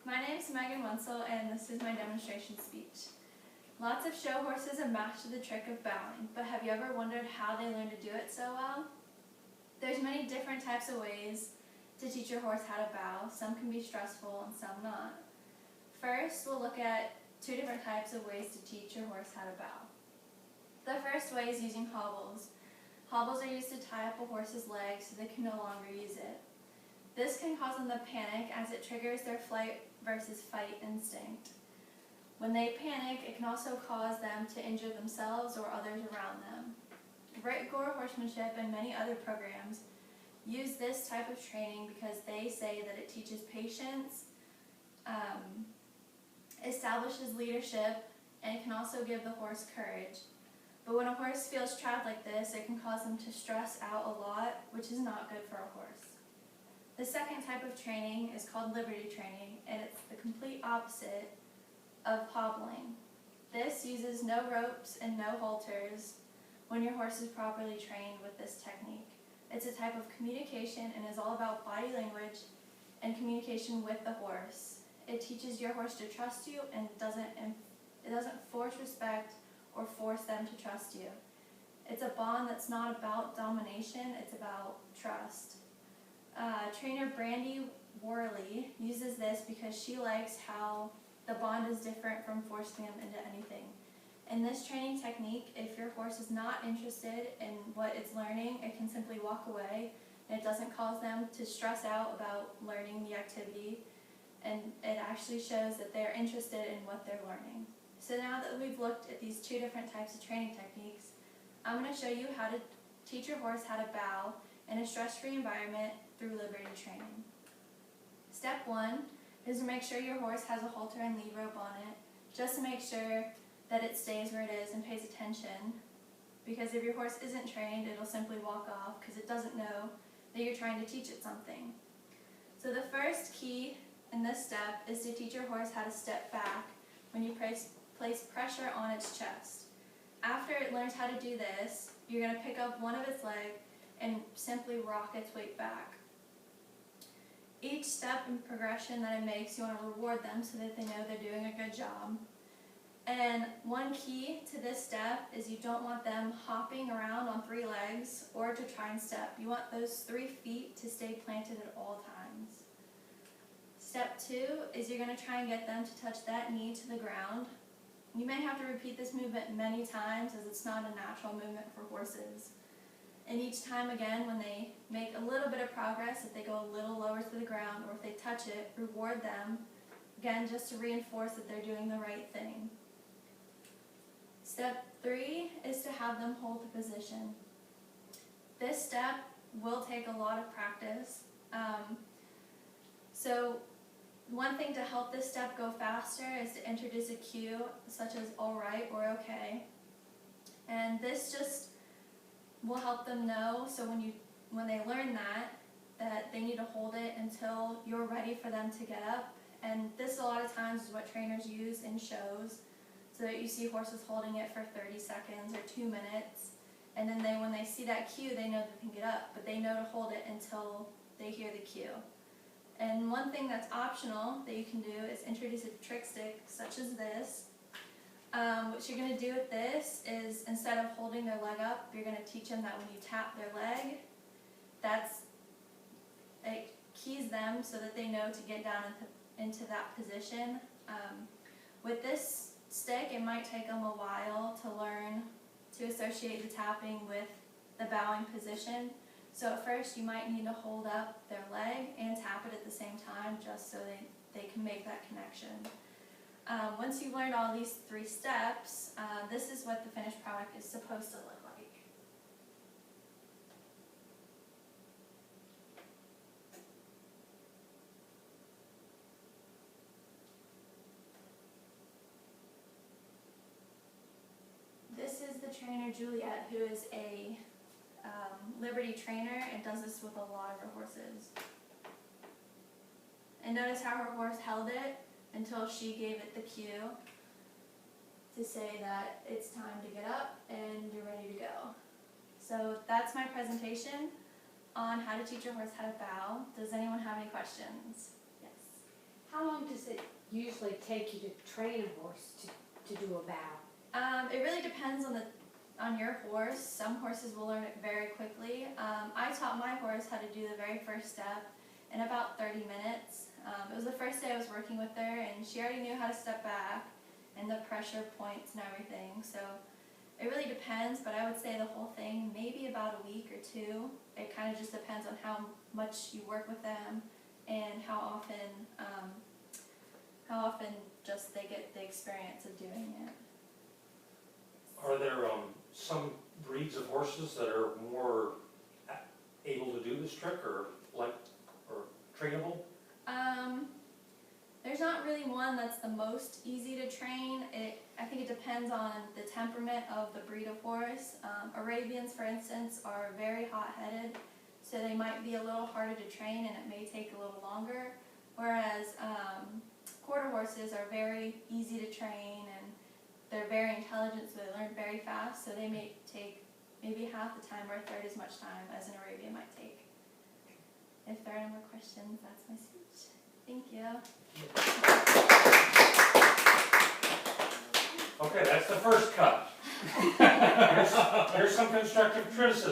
My name is Megan Wenzel, and this is my demonstration speech. Lots of show horses have mastered the trick of bowing, but have you ever wondered how they learn to do it so well? There's many different types of ways to teach your horse how to bow. Some can be stressful and some not. First, we'll look at two different types of ways to teach your horse how to bow. The first way is using hobbles. Hobbles are used to tie up a horse's legs so they can no longer use it. This can cause them to panic as it triggers their flight versus fight instinct. When they panic, it can also cause them to injure themselves or others around them. Rick Gore Horsemanship and many other programs use this type of training because they say that it teaches patience, establishes leadership, and it can also give the horse courage. But when a horse feels trapped like this, it can cause them to stress out a lot, which is not good for a horse. The second type of training is called liberty training, and it's the complete opposite of hobbling. This uses no ropes and no halters when your horse is properly trained with this technique. It's a type of communication and is all about body language and communication with the horse. It teaches your horse to trust you and it doesn't force respect or force them to trust you. It's a bond that's not about domination, it's about trust. Trainer Brandy Worley uses this because she likes how the bond is different from forcing them into anything. In this training technique, if your horse is not interested in what it's learning, it can simply walk away, and it doesn't cause them to stress out about learning the activity, and it actually shows that they're interested in what they're learning. So now that we've looked at these two different types of training techniques, I'm going to show you how to teach your horse how to bow in a stress-free environment through liberty training. Step 1 is to make sure your horse has a halter and lead rope on it, just to make sure that it stays where it is and pays attention, because if your horse isn't trained, it'll simply walk off because it doesn't know that you're trying to teach it something. So the first key in this step is to teach your horse how to step back when you place pressure on its chest. After it learns how to do this, you're going to pick up one of its legs and simply rock its weight back. Each step and progression that it makes, you want to reward them so that they know they're doing a good job. And one key to this step is you don't want them hopping around on 3 legs or to try and step. You want those 3 feet to stay planted at all times. Step 2 is you're going to try and get them to touch that knee to the ground. You may have to repeat this movement many times as it's not a natural movement for horses. And each time again, when they make a little bit of progress, if they go a little lower to the ground or if they touch it, reward them, again, just to reinforce that they're doing the right thing. Step 3 is to have them hold the position. This step will take a lot of practice. So one thing to help this step go faster is to introduce a cue such as all right or okay. And this just will help them know, so when they learn that they need to hold it until you're ready for them to get up. And this a lot of times is what trainers use in shows, so that you see horses holding it for 30 seconds or 2 minutes, and then when they see that cue, they know they can get up, but they know to hold it until they hear the cue. And one thing that's optional that you can do is introduce a trick stick such as this. What you're going to do with this is, instead of holding their leg up, you're going to teach them that when you tap their leg, it keys them so that they know to get down into that position. With this stick, it might take them a while to learn to associate the tapping with the bowing position. So at first, you might need to hold up their leg and tap it at the same time just so they can make that connection. Once you've learned all these 3 steps, this is what the finished product is supposed to look like. This is the trainer Juliet, who is a liberty trainer and does this with a lot of her horses. And notice how her horse held it until she gave it the cue to say that it's time to get up and you're ready to go. So that's my presentation on how to teach your horse how to bow. Does anyone have any questions? Yes. How long does it usually take you to train a horse to do a bow? It really depends on your horse. Some horses will learn it very quickly. I taught my horse how to do the very first step in about 30 minutes. It was the first day I was working with her, and she already knew how to step back and the pressure points and everything. So it really depends, but I would say the whole thing, maybe about a week or two. It kind of just depends on how much you work with them and how often just they get the experience of doing it. Are there some breeds of horses that are more able to do this trick or trainable? There's not really one that's the most easy to train. I think it depends on the temperament of the breed of horse. Arabians, for instance, are very hot-headed, so they might be a little harder to train and it may take a little longer. Whereas quarter horses are very easy to train and they're very intelligent, so they learn very fast, so they may take maybe half the time or a third as much time as an Arabian might take. If there are any more questions, that's my speech. Thank you. Okay, that's the first cut. Here's some constructive criticism.